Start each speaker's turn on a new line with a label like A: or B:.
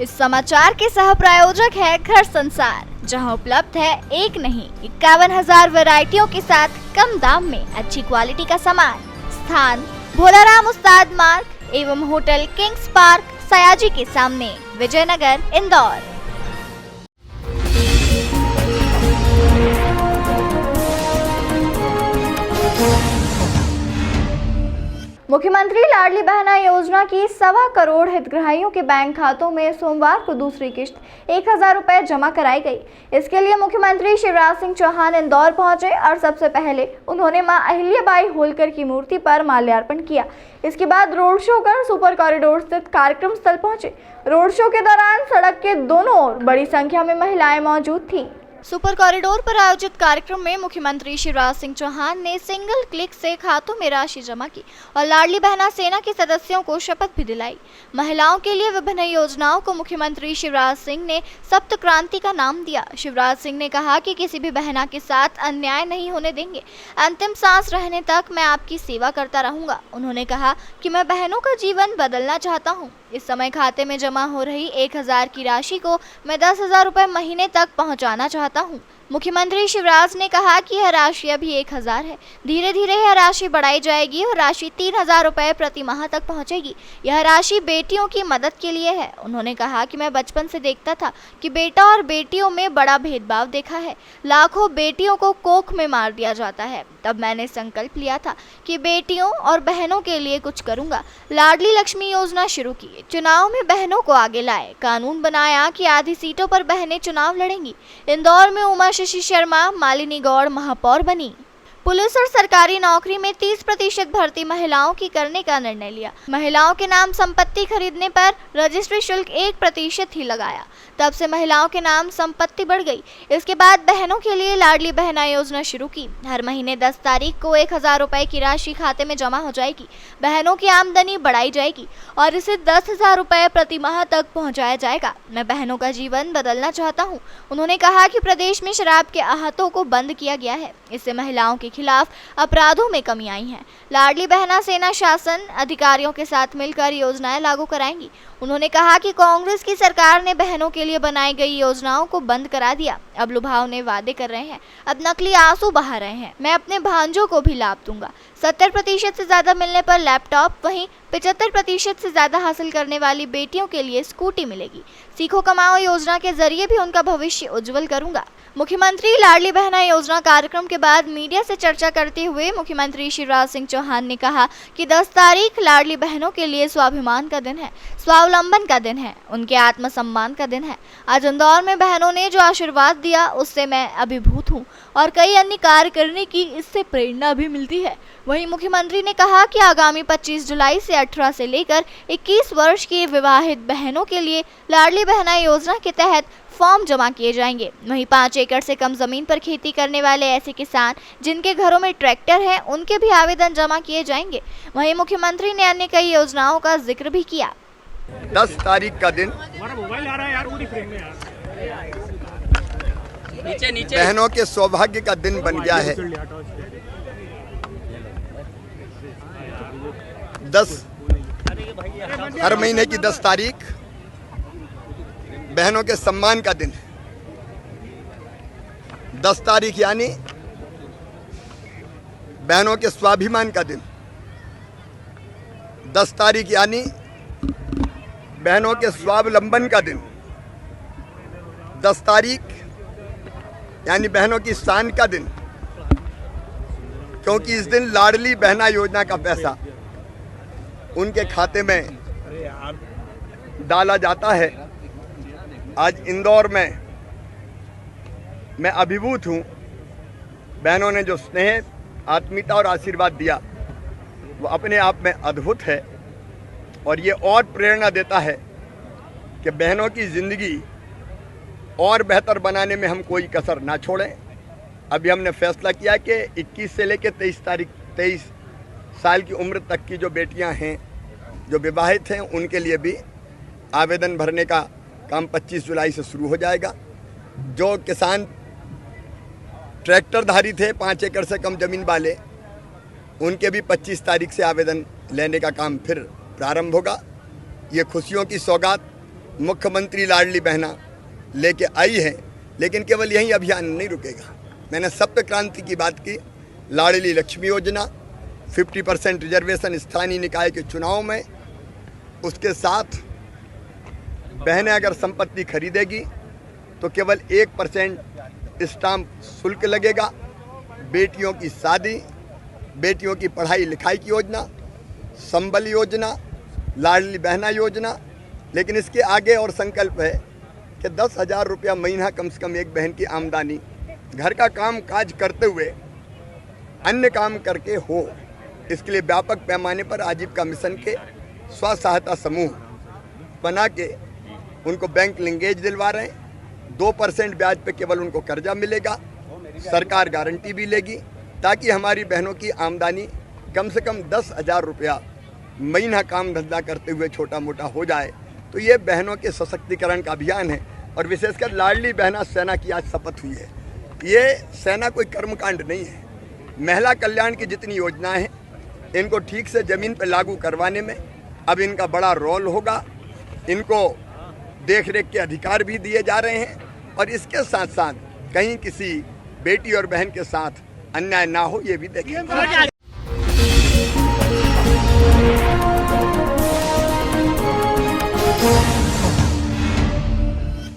A: इस समाचार के सह प्रायोजक है घर संसार, जहां उपलब्ध है एक नहीं 51,000 वैरायटियों के साथ कम दाम में अच्छी क्वालिटी का सामान। स्थान भोलाराम उस्ताद मार्ग एवं होटल किंग्स पार्क, सयाजी के सामने, विजयनगर, इंदौर। मुख्यमंत्री लाडली बहना योजना की 1.25 करोड़ हितग्राहियों के बैंक खातों में सोमवार को दूसरी किश्त 1,000 रुपए जमा कराई गई। इसके लिए मुख्यमंत्री शिवराज सिंह चौहान इंदौर पहुंचे और सबसे पहले उन्होंने मां अहिल्याबाई होलकर की मूर्ति पर माल्यार्पण किया। इसके बाद रोड शो कर सुपर कॉरिडोर स्थित कार्यक्रम स्थल पहुंचे। रोड शो के दौरान सड़क के दोनों ओर बड़ी संख्या में महिलाएं मौजूद थीं। सुपर कॉरिडोर पर आयोजित कार्यक्रम में मुख्यमंत्री शिवराज सिंह चौहान ने सिंगल क्लिक से खातों में राशि जमा की और लाडली बहना सेना के सदस्यों को शपथ भी दिलाई। महिलाओं के लिए विभिन्न योजनाओं को मुख्यमंत्री शिवराज सिंह ने सप्त क्रांति का नाम दिया। शिवराज सिंह ने कहा कि किसी भी बहना के साथ अन्याय नहीं होने देंगे। अंतिम सांस रहने तक मैं आपकी सेवा करता रहूंगा। उन्होंने कहा कि मैं बहनों का जीवन बदलना चाहता हूँ। इस समय खाते में जमा हो रही 1,000 की राशि को मैं 10,000 रुपए महीने तक पहुंचाना चाहता हूं। मुख्यमंत्री शिवराज ने कहा कि यह राशि अभी 1,000 है, धीरे धीरे यह राशि बढ़ाई जाएगी और राशि 3,000 रुपए प्रति माह तक पहुंचेगी। यह राशि बेटियों की मदद के लिए है। उन्होंने कहा कि मैं बचपन से देखता था कि बेटा और बेटियों में बड़ा भेदभाव देखा है। लाखों बेटियों को कोख में मार दिया जाता है। तब मैंने संकल्प लिया था कि बेटियों और बहनों के लिए कुछ करूंगा। लाडली लक्ष्मी योजना शुरू की, चुनाव में बहनों को आगे लाए, कानून बनाया कि आधी सीटों पर बहनें चुनाव लड़ेंगी। इंदौर में उमा शशि शर्मा मालिनी गौड़ महापौर बनी। पुलिस और सरकारी नौकरी में 30% भर्ती महिलाओं की करने का निर्णय लिया। महिलाओं के नाम संपत्ति खरीदने पर रजिस्ट्री शुल्क 1% ही लगाया। तब से महिलाओं के नाम संपत्ति बढ़ गई। इसके बाद बहनों के लिए लाडली बहना योजना शुरू की। हर महीने 10 तारीख को 1,000 रुपए की राशि खाते में जमा हो जाएगी। बहनों की आमदनी बढ़ाई जाएगी और इसे 10,000 रुपए प्रति माह तक पहुँचाया जाएगा। मैं बहनों का जीवन बदलना चाहता हूँ। उन्होंने कहा कि प्रदेश में शराब के आहतों को बंद किया गया है। इससे महिलाओं के खिलाफ अपराधों में कमी आई है। लाडली बहना सेना शासन अधिकारियों के साथ मिलकर योजनाएं लागू कराएंगी। उन्होंने कहा कि कांग्रेस की सरकार ने बहनों के लिए बनाई गई योजनाओं को बंद करा दिया। अब लुभावने वादे कर रहे हैं, अब नकली आंसू बहा रहे हैं। मैं अपने भांजों को भी लाभ दूंगा। 70% से ज्यादा मिलने पर लैपटॉप, वहीं 75% से ज्यादा हासिल करने वाली बेटियों के लिए स्कूटी मिलेगी। सीखो कमाओ योजना के जरिए भी उनका भविष्य उज्जवल करूंगा। मुख्यमंत्री लाडली बहना योजना कार्यक्रम के बाद मीडिया से चर्चा करते हुए मुख्यमंत्री शिवराज सिंह चौहान ने कहा कि 10 तारीख लाडली बहनों के लिए स्वाभिमान का दिन है, स्वावलंबन का दिन है, उनके आत्मसम्मान का दिन है। आज इंदौर में बहनों ने जो आशीर्वाद दिया उससे मैं अभिभूत हूँ और कई अन्य कार्य करने की इससे प्रेरणा भी मिलती है। वहीं मुख्यमंत्री ने कहा कि आगामी 25 जुलाई से 18 से लेकर 21 वर्ष की विवाहित बहनों के लिए लाडली बहना योजना के तहत फॉर्म जमा किए जाएंगे। वहीं 5 एकड़ से कम जमीन पर खेती करने वाले ऐसे किसान जिनके घरों में ट्रैक्टर है, उनके भी आवेदन जमा किए जाएंगे। वहीं मुख्यमंत्री ने अन्य कई योजनाओं का जिक्र भी किया।
B: 10 तारीख का दिन बहनों के सौभाग्य का दिन बन गया है। 10 हर महीने की 10 तारीख बहनों के सम्मान का दिन है। 10 तारीख यानी बहनों के स्वाभिमान का दिन। 10 तारीख यानी बहनों के स्वावलंबन का दिन। 10 तारीख यानी बहनों की शान का दिन, क्योंकि इस दिन लाडली बहना योजना का पैसा उनके खाते में डाला जाता है। आज इंदौर में मैं अभिभूत हूँ। बहनों ने जो स्नेह, आत्मीयता और आशीर्वाद दिया वो अपने आप में अद्भुत है और ये और प्रेरणा देता है कि बहनों की ज़िंदगी और बेहतर बनाने में हम कोई कसर ना छोड़ें। अभी हमने फैसला किया कि 21 से लेकर 23 साल की उम्र तक की जो बेटियां हैं, जो विवाहित हैं, उनके लिए भी आवेदन भरने का काम 25 जुलाई से शुरू हो जाएगा। जो किसान ट्रैक्टरधारी थे, 5 एकड़ से कम ज़मीन वाले, उनके भी 25 तारीख से आवेदन लेने का काम फिर प्रारंभ होगा। ये खुशियों की सौगात मुख्यमंत्री लाडली बहना लेके आई है, लेकिन केवल यही अभियान नहीं रुकेगा। मैंने सप्त क्रांति की बात की, लाडली लक्ष्मी योजना, 50% रिजर्वेशन स्थानीय निकाय के चुनाव में, उसके साथ बहनें अगर संपत्ति खरीदेगी तो केवल 1% स्टाम्प शुल्क लगेगा। बेटियों की शादी, बेटियों की पढ़ाई लिखाई की योजना, संबल योजना, लाडली बहना योजना, लेकिन इसके आगे और संकल्प है कि 10,000 रुपया महीना कम से कम एक बहन की आमदनी घर का काम काज करते हुए अन्य काम करके हो। इसके लिए व्यापक पैमाने पर आजीविका मिशन के स्व सहायता समूह बना के उनको बैंक लिंकेज दिलवा रहे हैं। 2% ब्याज पे केवल उनको कर्जा मिलेगा, सरकार गारंटी भी लेगी, ताकि हमारी बहनों की आमदनी कम से कम 10,000 रुपया महीना काम धंधा करते हुए छोटा मोटा हो जाए। तो ये बहनों के सशक्तिकरण का अभियान है। और विशेषकर लाडली बहना सेना की आज शपथ हुई है। ये सेना कोई कर्मकांड नहीं है। महिला कल्याण की जितनी योजनाएं हैं, इनको ठीक से ज़मीन पर लागू करवाने में अब इनका बड़ा रोल होगा। इनको देख रेख के अधिकार भी दिए जा रहे हैं और इसके साथ साथ कहीं किसी बेटी और बहन के साथ अन्याय ना हो, ये भी देखें।